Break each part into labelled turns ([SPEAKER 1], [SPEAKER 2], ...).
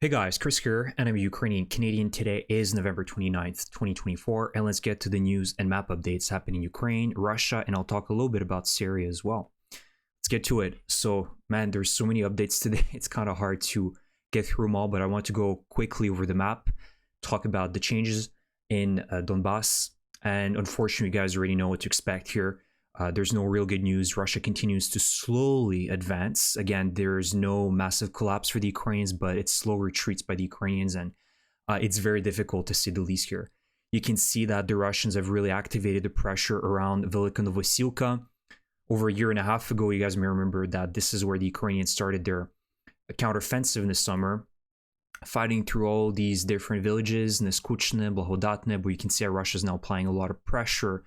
[SPEAKER 1] Hey guys, Chris here, and I'm Ukrainian Canadian. Today is November 29th, 2024, and let's get to the news and map updates happening in Ukraine, Russia, and I'll talk a little bit about Syria as well. Let's get to it. So, man, there's so many updates today, it's kind of hard to get through them all, but I want to go quickly over the map, talk about the changes in Donbass, and unfortunately, you guys already know what to expect here. There's no real good news. Russia continues to slowly advance. Again, there's no massive collapse for the Ukrainians, but it's slow retreats by the Ukrainians, and it's very difficult to say the least here. You can see that the Russians have really activated the pressure around Velika Novosilka. Over a year and a half ago, you guys may remember that this is where the Ukrainians started their counteroffensive in the summer, fighting through all these different villages, Neskuchne, Blahodatne, but you can see how Russia is now applying a lot of pressure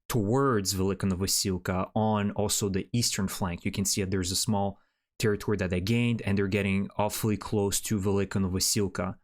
[SPEAKER 1] towards Velika Novosilka on also the eastern flank. You can see that there's a small territory that they gained, and they're getting awfully close to Velika Novosilka.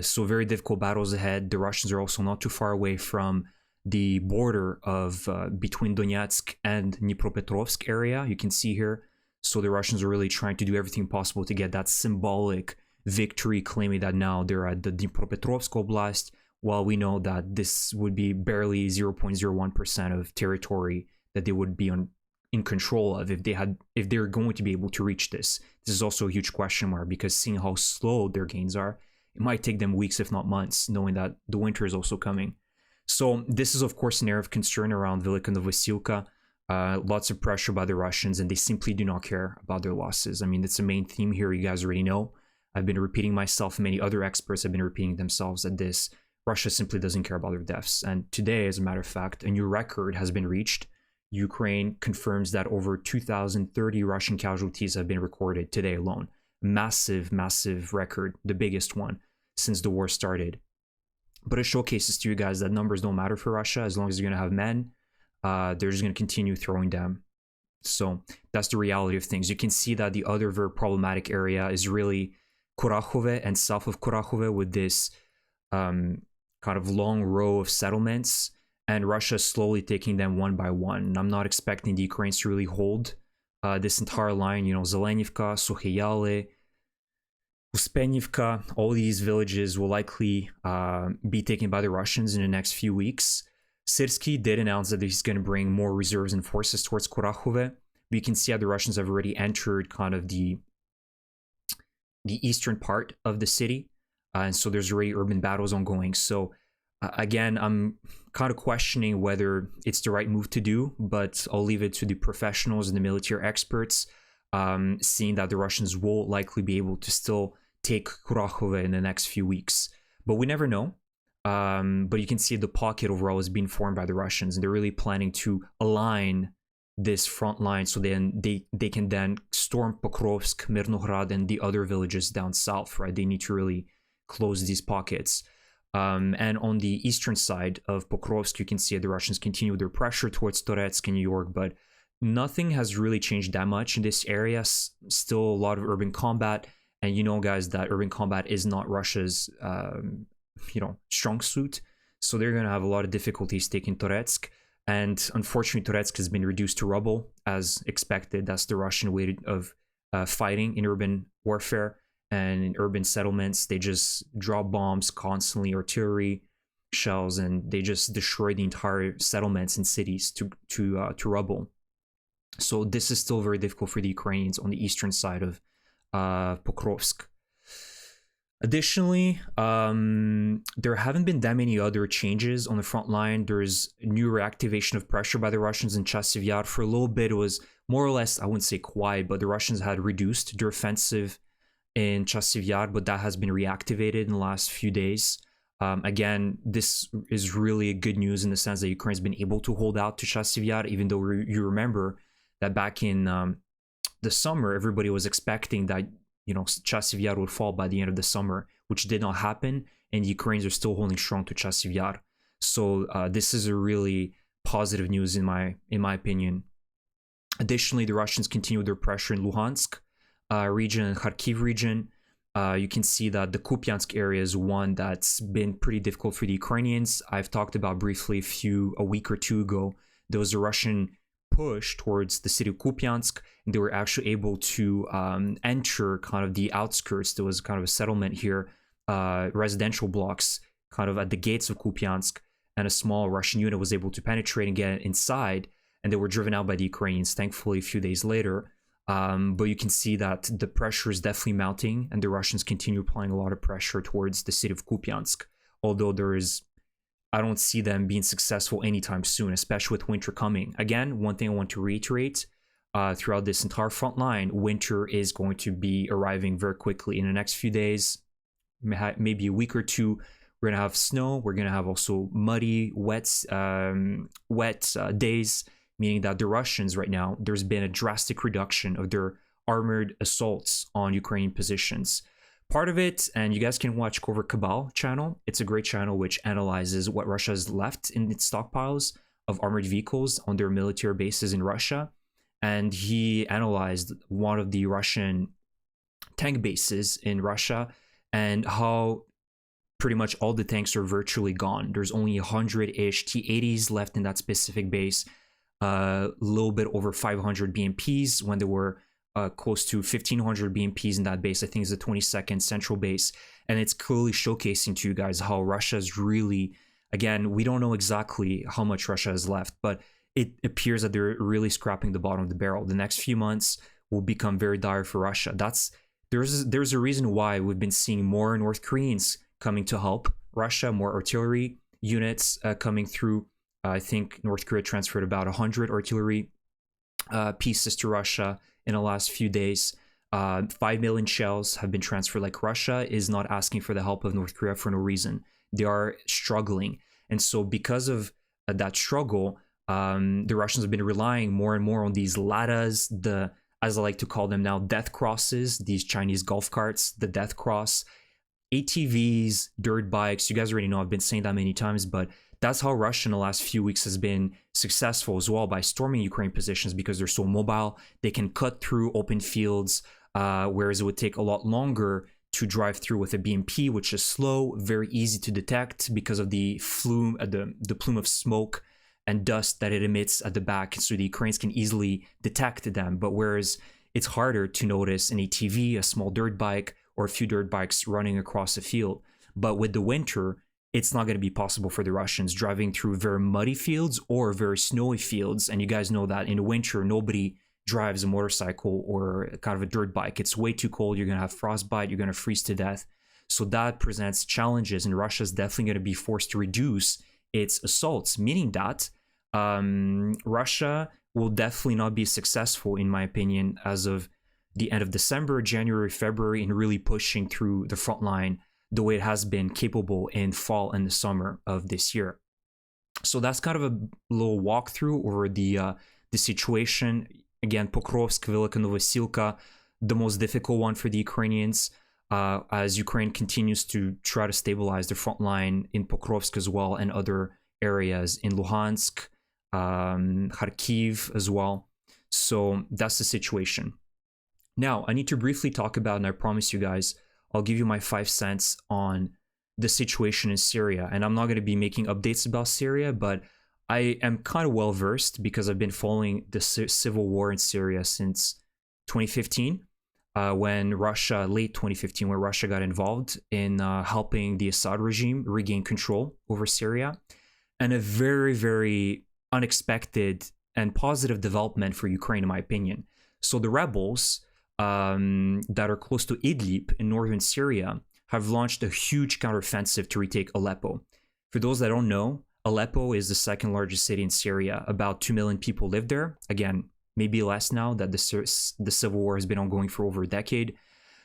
[SPEAKER 1] So very difficult battles ahead. The Russians are also not too far away from the border of between Donetsk and Dnipropetrovsk area. You can see here. So the Russians are really trying to do everything possible to get that symbolic victory, claiming that now they're at the Dnipropetrovsk Oblast, while we know that this would be barely 0.01% of territory that they would be in control of if they're going to be able to reach this. This is also a huge question mark, because seeing how slow their gains are, it might take them weeks, if not months, knowing that the winter is also coming. So this is, of course, an area of concern around Velika Novosilka. Lots of pressure by the Russians, and they simply do not care about their losses. I mean, it's a main theme here. You guys already know. I've been repeating myself. Many other experts have been repeating themselves at this. Russia simply doesn't care about their deaths. And today, as a matter of fact, a new record has been reached. Ukraine confirms that over 2,030 Russian casualties have been recorded today alone. Massive, massive record, the biggest one since the war started. But it showcases to you guys that numbers don't matter for Russia. As long as you're going to have men, they're just going to continue throwing them. So that's the reality of things. You can see that the other very problematic area is really Kurakhove and south of Kurakhove, with this kind of long row of settlements, and Russia slowly taking them one by one. And I'm not expecting the Ukrainians to really hold this entire line. You know, Zelenivka, Sukhyale, Uspenivka, all these villages will likely be taken by the Russians in the next few weeks. Syrsky did announce that he's going to bring more reserves and forces towards Kurakhove. But you can see how the Russians have already entered kind of the eastern part of the city. And so there's already urban battles ongoing. So again, I'm kind of questioning whether it's the right move to do, but I'll leave it to the professionals and the military experts, seeing that the Russians will likely be able to still take Kurakhove in the next few weeks. But we never know. But you can see the pocket overall is being formed by the Russians, and they're really planning to align this front line so then they can then storm Pokrovsk, Mirnograd, and the other villages down south, right? They need to really close these pockets. And on the eastern side of Pokrovsk, you can see the Russians continue their pressure towards Toretsk and New York, but nothing has really changed that much in this area. Still a lot of urban combat, and you know, guys, that urban combat is not Russia's strong suit, so they're going to have a lot of difficulties taking Toretsk. And unfortunately, Toretsk has been reduced to rubble, as expected. That's the Russian way of fighting in urban warfare. And in urban settlements, they just drop bombs constantly, artillery shells, and they just destroy the entire settlements and cities to rubble. So this is still very difficult for the Ukrainians on the eastern side of Pokrovsk. Additionally, there haven't been that many other changes on the front line. There's new reactivation of pressure by the Russians in Chasiv Yar. For a little bit, it was more or less, I wouldn't say quiet, but the Russians had reduced their offensive in Chasiv Yar, but that has been reactivated in the last few days. Again, this is really good news in the sense that Ukraine's been able to hold out to Chasiv Yar, even though you remember that back in the summer, everybody was expecting that, you know, Chasiv Yar would fall by the end of the summer, which did not happen, and the Ukrainians are still holding strong to Chasiv Yar. So this is a really positive news in my opinion. Additionally, the Russians continue their pressure in Luhansk region and Kharkiv region. You can see that the Kupiansk area is one that's been pretty difficult for the Ukrainians. I've talked about briefly a week or two ago. There was a Russian push towards the city of Kupiansk, and they were actually able to enter kind of the outskirts. There was kind of a settlement here, residential blocks kind of at the gates of Kupiansk, and a small Russian unit was able to penetrate and get inside, and they were driven out by the Ukrainians, thankfully, a few days later. But you can see that the pressure is definitely mounting, and the Russians continue applying a lot of pressure towards the city of Kupiansk, although I don't see them being successful anytime soon, especially with winter coming. Again, one thing I want to reiterate, throughout this entire front line, winter is going to be arriving very quickly. In the next few days, maybe a week or two, we're going to have snow. We're going to have also muddy, wet days, meaning that the Russians right now, there's been a drastic reduction of their armored assaults on Ukrainian positions. Part of it, and you guys can watch Covert Cabal channel. It's a great channel which analyzes what Russia has left in its stockpiles of armored vehicles on their military bases in Russia. And he analyzed one of the Russian tank bases in Russia and how pretty much all the tanks are virtually gone. There's only 100-ish T-80s left in that specific base, a little bit over 500 BMPs when there were close to 1,500 BMPs in that base. I think it's the 22nd Central Base. And it's clearly showcasing to you guys how Russia's really, again, we don't know exactly how much Russia has left, but it appears that they're really scrapping the bottom of the barrel. The next few months will become very dire for Russia. There's a reason why we've been seeing more North Koreans coming to help Russia, more artillery units coming through. I think North Korea transferred about 100 artillery pieces to Russia in the last few days. 5 million shells have been transferred. Like, Russia is not asking for the help of North Korea for no reason. They are struggling. And so because of that struggle, the Russians have been relying more and more on these Ladas, as I like to call them now, death crosses, these Chinese golf carts, the death cross, ATVs, dirt bikes. You guys already know I've been saying that many times, but that's how Russia in the last few weeks has been successful as well, by storming Ukraine positions, because they're so mobile. They can cut through open fields, whereas it would take a lot longer to drive through with a BMP, which is slow, very easy to detect because of the plume of smoke and dust that it emits at the back, so the Ukrainians can easily detect them. But whereas it's harder to notice an ATV, a small dirt bike, or a few dirt bikes running across a field. But with the winter, it's not going to be possible for the Russians driving through very muddy fields or very snowy fields. And you guys know that in the winter, nobody drives a motorcycle or kind of a dirt bike. It's way too cold. You're going to have frostbite. You're going to freeze to death. So that presents challenges, and Russia's definitely going to be forced to reduce its assaults, meaning that Russia will definitely not be successful, in my opinion, as of the end of December, January, February, in really pushing through the front line the way it has been capable in fall and the summer of this year. So that's kind of a little walkthrough over the situation. Again, Pokrovsk, Velika Novosilka, the most difficult one for the Ukrainians, as Ukraine continues to try to stabilize the front line in Pokrovsk as well, and other areas in Luhansk, Kharkiv as well. So that's the situation. Now, I need to briefly talk about, and I promise you guys, I'll give you my 5 cents on the situation in Syria. And I'm not going to be making updates about Syria, but I am kind of well versed because I've been following the civil war in Syria since 2015, late 2015, when Russia got involved in helping the Assad regime regain control over Syria. And a very, very unexpected and positive development for Ukraine, in my opinion. So the rebels that are close to Idlib in northern Syria have launched a huge counteroffensive to retake Aleppo. For those that don't know, Aleppo is the second largest city in Syria. About 2 million people live there. Again, maybe less now that the civil war has been ongoing for over a decade.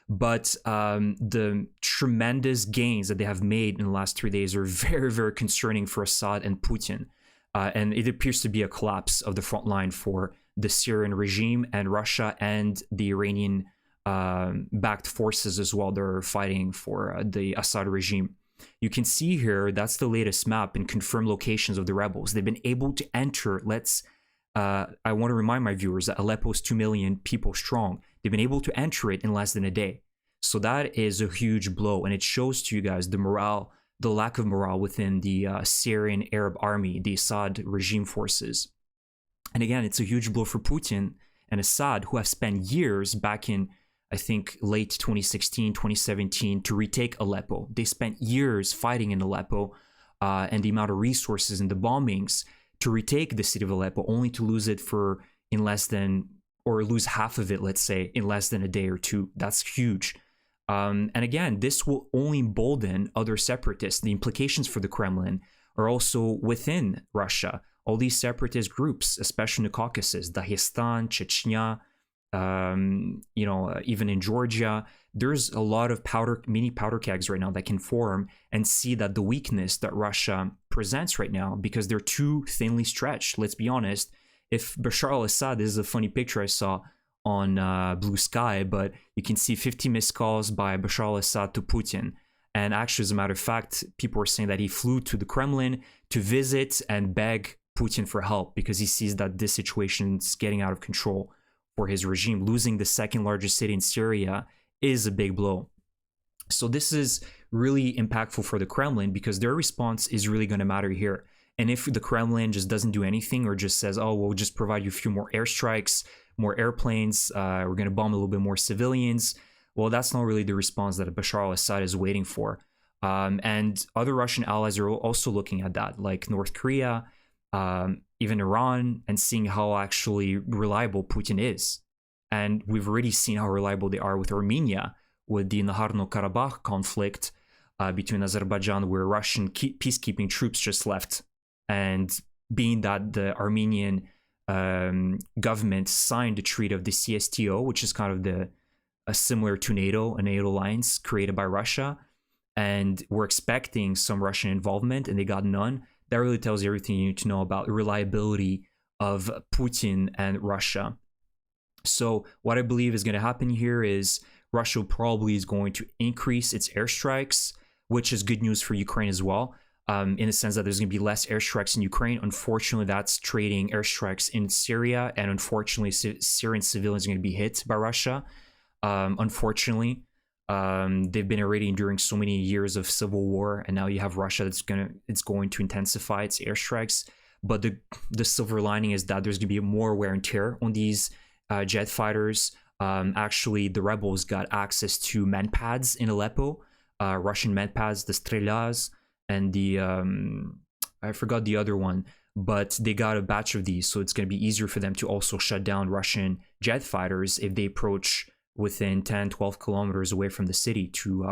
[SPEAKER 1] But the tremendous gains that they have made in the last 3 days are very, very concerning for Assad and Putin. And it appears to be a collapse of the front line for the Syrian regime, and Russia and the Iranian backed forces as well. They're fighting for the Assad regime. You can see here, that's the latest map and confirmed locations of the rebels. They've been able to enter, I want to remind my viewers that Aleppo is 2 million people strong. They've been able to enter it in less than a day. So that is a huge blow, and it shows to you guys the lack of morale within the Syrian Arab army, the Assad regime forces. And again, it's a huge blow for Putin and Assad, who have spent years back in, I think, late 2016, 2017 to retake Aleppo. They spent years fighting in Aleppo and the amount of resources and the bombings to retake the city of Aleppo, only to lose it in less than, or lose half of it, let's say, in less than a day or two. That's huge. And again, this will only embolden other separatists. The implications for the Kremlin are also within Russia. All these separatist groups, especially in the Caucasus, Dagestan, Chechnya, even in Georgia, there's a lot of mini powder kegs right now that can form and see that the weakness that Russia presents right now, because they're too thinly stretched. Let's be honest. If Bashar al-Assad, this is a funny picture I saw on Blue Sky, but you can see 50 missed calls by Bashar al-Assad to Putin. And actually, as a matter of fact, people were saying that he flew to the Kremlin to visit and beg Putin for help because he sees that this situation is getting out of control for his regime. Losing the second largest city in Syria is a big blow. So this is really impactful for the Kremlin because their response is really going to matter here. And if the Kremlin just doesn't do anything or just says, oh, we'll just provide you a few more airstrikes, more airplanes, we're going to bomb a little bit more civilians, well, that's not really the response that Bashar al-Assad is waiting for. And other Russian allies are also looking at that, like North Korea, even Iran, and seeing how actually reliable Putin is. And we've already seen how reliable they are with Armenia, with the Nagorno-Karabakh conflict between Azerbaijan, where Russian peacekeeping troops just left. And being that the Armenian government signed the treaty of the CSTO, which is kind of similar to NATO, a NATO alliance created by Russia, and we're expecting some Russian involvement, and they got none. That really tells you everything you need to know about the reliability of Putin and Russia. So what I believe is going to happen here is Russia probably is going to increase its airstrikes, which is good news for Ukraine as well, in the sense that there's going to be less airstrikes in Ukraine. Unfortunately, that's trading airstrikes in Syria, and unfortunately, Syrian civilians are going to be hit by Russia. Unfortunately, they've been already enduring so many years of civil war, and now you have Russia that's going to intensify its airstrikes. But the silver lining is that there's going to be more wear and tear on these jet fighters. Actually, the rebels got access to manpads in Aleppo, Russian manpads, the Strelas, and the I forgot the other one, but they got a batch of these, so it's going to be easier for them to also shut down Russian jet fighters if they approach within 10, 12 kilometers away from the city to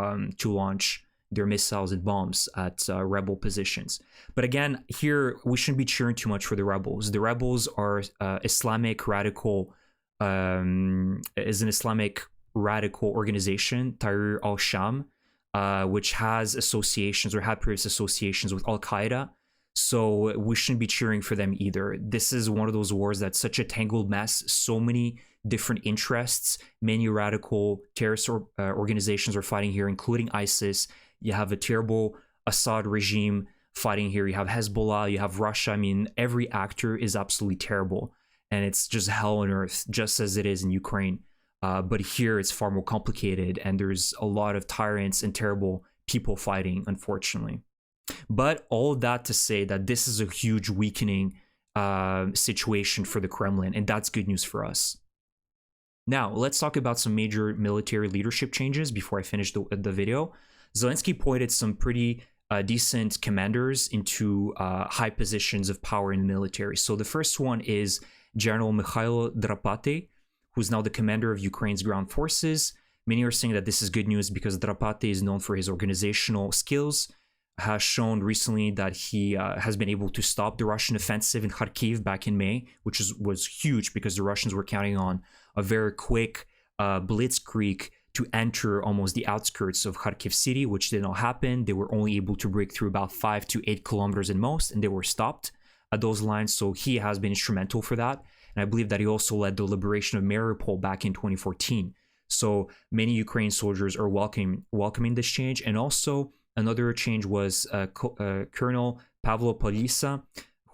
[SPEAKER 1] launch their missiles and bombs at rebel positions. But again, here we shouldn't be cheering too much for the rebels. The rebels are Islamic radical, is an Islamic radical organization, Tahrir al-Sham, which has associations or had previous associations with Al-Qaeda. So we shouldn't be cheering for them either. This is one of those wars that's such a tangled mess. So many different interests, many radical terrorist organizations are fighting here, including ISIS. You have a terrible Assad regime fighting here. You have Hezbollah, you have Russia. I mean, every actor is absolutely terrible. And it's just hell on earth, just as it is in Ukraine. But here it's far more complicated, and there's a lot of tyrants and terrible people fighting, unfortunately. But all of that to say that this is a huge weakening situation for the Kremlin, and that's good news for us. Now, let's talk about some major military leadership changes before I finish the video. Zelensky appointed some pretty decent commanders into high positions of power in the military. So the first one is General Mikhailo Drapate, who's now the commander of Ukraine's ground forces. Many are saying that this is good news because Drapate is known for his organizational skills, has shown recently that he has been able to stop the Russian offensive in Kharkiv back in May, which was huge because the Russians were counting on a very quick blitzkrieg to enter almost the outskirts of Kharkiv city, which did not happen. They were only able to break through about 5 to 8 kilometers at most, and they were stopped at those lines. So he has been instrumental for that. And I believe that he also led the liberation of Mariupol back in 2014. So many Ukrainian soldiers are welcoming this change. And also another change was Colonel Pavlo Polisa,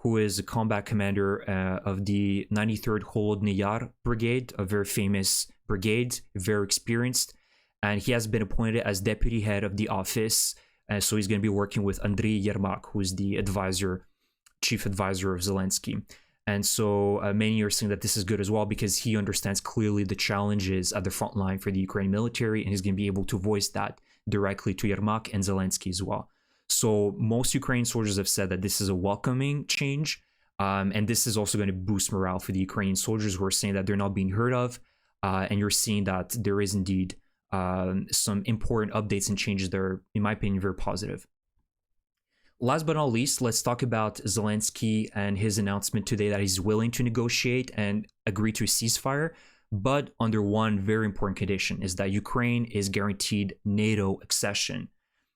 [SPEAKER 1] who is a combat commander of the 93rd Holodny Yar Brigade, a very famous brigade, very experienced. And he has been appointed as deputy head of the office. So he's going to be working with Andriy Yermak, who's the chief advisor of Zelensky. And so many are saying that this is good as well because he understands clearly the challenges at the front line for the Ukrainian military, and he's going to be able to voice that directly to Yermak and Zelensky as well. So most Ukrainian soldiers have said that this is a welcoming change, and this is also going to boost morale for the Ukrainian soldiers who are saying that they're not being heard of, and you're seeing that there is indeed some important updates and changes that are, in my opinion, very positive. Last but not least, let's talk about Zelensky and his announcement today that he's willing to negotiate and agree to a ceasefire, but under one very important condition, is that Ukraine is guaranteed NATO accession.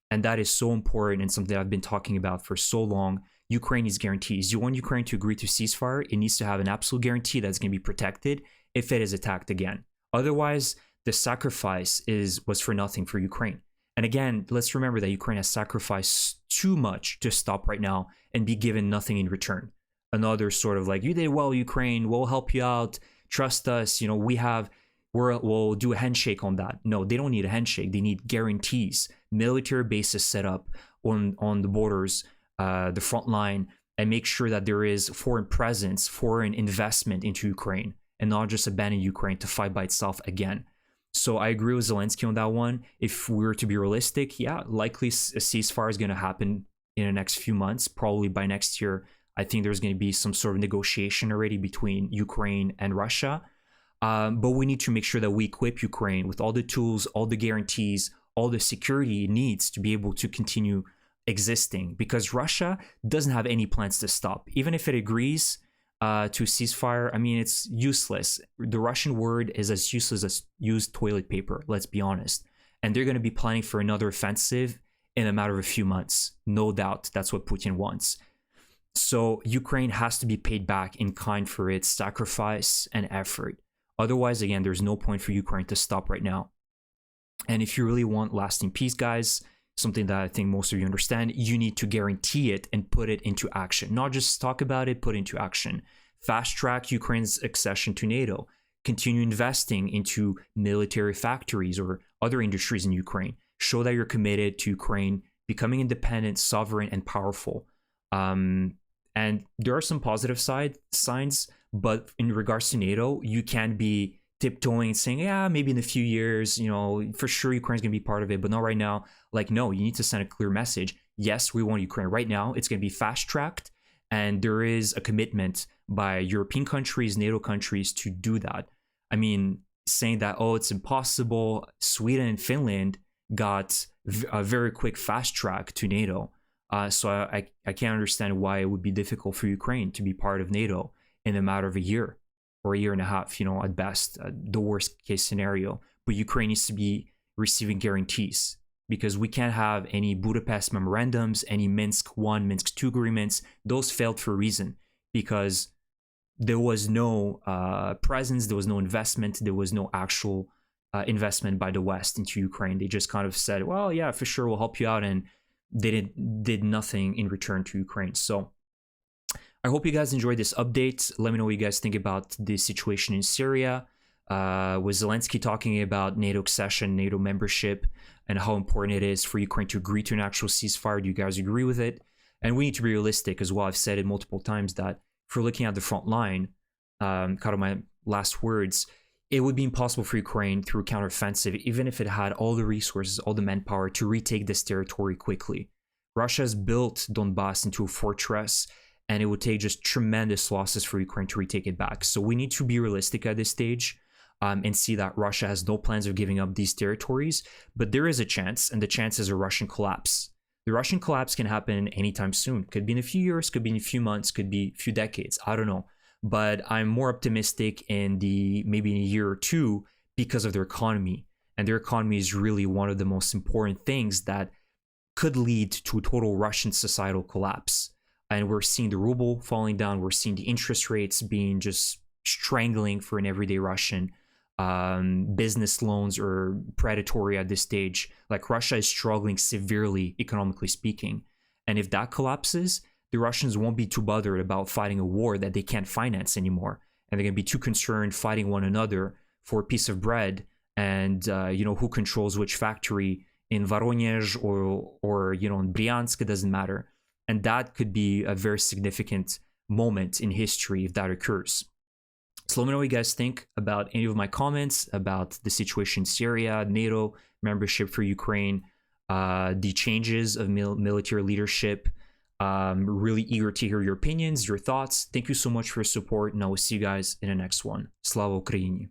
[SPEAKER 1] And that is so important and something I've been talking about for so long. Ukraine is guarantees. You want Ukraine to agree to ceasefire, it needs to have an absolute guarantee that's going to be protected if it is attacked again. Otherwise, the sacrifice was for nothing for Ukraine. And again, let's remember that Ukraine has sacrificed too much to stop right now and be given nothing in return. Another sort of like, you did well, Ukraine, we'll help you out, trust us, you know, we'll do a handshake on that. No, they don't need a handshake. They need guarantees, military bases set up on the borders, the front line, and make sure that there is foreign presence, foreign investment into Ukraine, and not just abandon Ukraine to fight by itself again. So I agree with Zelensky on that one. If we were to be realistic, yeah, likely a ceasefire is going to happen in the next few months, probably by next year. I think there's going to be some sort of negotiation already between Ukraine and Russia. But we need to make sure that we equip Ukraine with all the tools, all the guarantees, all the security it needs to be able to continue existing, because Russia doesn't have any plans to stop. Even if it agrees to ceasefire, I mean, it's useless. The Russian word is as useless as used toilet paper, let's be honest. And they're going to be planning for another offensive in a matter of a few months. No doubt that's what Putin wants. So Ukraine has to be paid back in kind for its sacrifice and effort. Otherwise, again, there's no point for Ukraine to stop right now. And if you really want lasting peace, guys, something that I think most of you understand, you need to guarantee it and put it into action. Not just talk about it, put it into action. Fast track Ukraine's accession to NATO. Continue investing into military factories or other industries in Ukraine. Show that you're committed to Ukraine becoming independent, sovereign, and powerful. And there are some positive signs, but in regards to NATO, you can't be tiptoeing and saying, yeah, maybe in a few years, you know, for sure Ukraine's going to be part of it, but not right now. Like, no, you need to send a clear message. Yes, we want Ukraine right now. It's going to be fast-tracked, and there is a commitment by European countries, NATO countries to do that. I mean, saying that, oh, it's impossible. Sweden and Finland got a very quick fast track to NATO. So I can't understand why it would be difficult for Ukraine to be part of NATO in a matter of a year or a year and a half, you know, at best, the worst case scenario. But Ukraine needs to be receiving guarantees, because we can't have any Budapest memorandums, any Minsk I, Minsk II agreements. Those failed for a reason, because there was no presence, there was no investment, there was no actual investment by the West into Ukraine. They just kind of said, well, yeah, for sure, we'll help you out. And they did nothing in return to Ukraine. So I hope you guys enjoyed this update. Let me know what you guys think about the situation in Syria, with Zelensky talking about NATO accession, NATO membership, and how important it is for Ukraine to agree to an actual ceasefire. Do you guys agree with it? And we need to be realistic as well. I've said it multiple times that if we're looking at the front line, kind of my last words, it would be impossible for Ukraine through counteroffensive, even if it had all the resources, all the manpower to retake this territory quickly. Russia has built Donbass into a fortress, and it would take just tremendous losses for Ukraine to retake it back. So we need to be realistic at this stage and see that Russia has no plans of giving up these territories, but there is a chance, and the chance is a Russian collapse. The Russian collapse can happen anytime soon. Could be in a few years, could be in a few months, could be a few decades. I don't know. But I'm more optimistic in maybe in a year or two because of their economy. And their economy is really one of the most important things that could lead to a total Russian societal collapse. And we're seeing the ruble falling down. We're seeing the interest rates being just strangling for an everyday Russian. Business loans are predatory at this stage. Like, Russia is struggling severely, economically speaking. And if that collapses, the Russians won't be too bothered about fighting a war that they can't finance anymore. And they're going to be too concerned fighting one another for a piece of bread and, who controls which factory in Voronezh or in Bryansk, it doesn't matter. And that could be a very significant moment in history if that occurs. So let me know what you guys think about any of my comments about the situation in Syria, NATO membership for Ukraine, the changes of military leadership. Really eager to hear your opinions, your thoughts. Thank you so much for your support, and I will see you guys in the next one. Slava Ukraini!